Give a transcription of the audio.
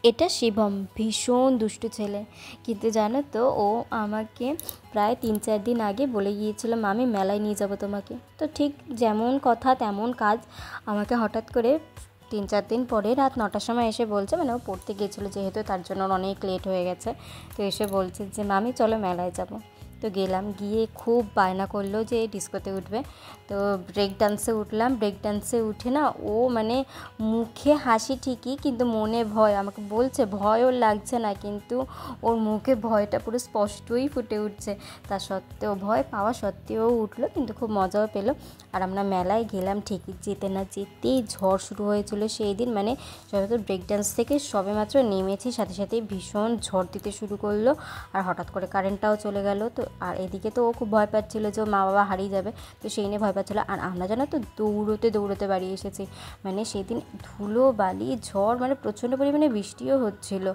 এটা শিবম, ভীষণ দুষ্টু ছেলে। কিন্তু জানো তো, ও আমাকে প্রায় 3-4 দিন আগে বলে গিয়েছিল, মামি মেলায় নিয়ে যাব তোমাকে। তো ঠিক যেমন কথা তেমন কাজ, আমাকে হঠাৎ করে 3-4 দিন পরে রাত 9টার সময় এসে বলছে, মানে ও পড়তে গিয়েছিলো যেহেতু, তার জন্য ওর অনেক লেট হয়ে গেছে। তো এসে বলছে যে মামি চলো মেলায় যাব। তো গেলাম, গিয়ে খুব বায়না করলো যে ডিস্কোতে উঠবে। তো ব্রেক ডান্সে উঠলাম। ব্রেক ডান্সে উঠে না, ও মানে মুখে হাসি ঠিকই, কিন্তু মনে ভয়। আমাকে বলছে ভয় ওর লাগছে না, কিন্তু ওর মুখে ভয়টা পুরো স্পষ্টই ফুটে উঠছে। তা সত্ত্বেও, ভয় পাওয়া সত্ত্বেও উঠলো, কিন্তু খুব মজাও পেলো। আর আমরা মেলায় গেলাম ঠিকই, যেতে না যেতেই ঝড় শুরু হয়েছিল সেই দিন। মানে যত ব্রেক ডান্স থেকে সবেমাত্র নেমেছি, সাথে সাথেই ভীষণ ঝড় দিতে শুরু করলো। আর হঠাৎ করে কারেন্টটাও চলে গেল। তো আর এদিকে তো ও খুব ভয় পাচ্ছিল যে ওর মা বাবা হারিয়ে যাবে, তো সেই নিয়ে ভয় পাচ্ছিলো। আর আমরা জানো তো দৌড়োতে দৌড়োতে বাড়ি এসেছি। মানে সেদিন ধুলো বালি ঝড়, মানে প্রচণ্ড পরিমাণে বৃষ্টিও হচ্ছিলো।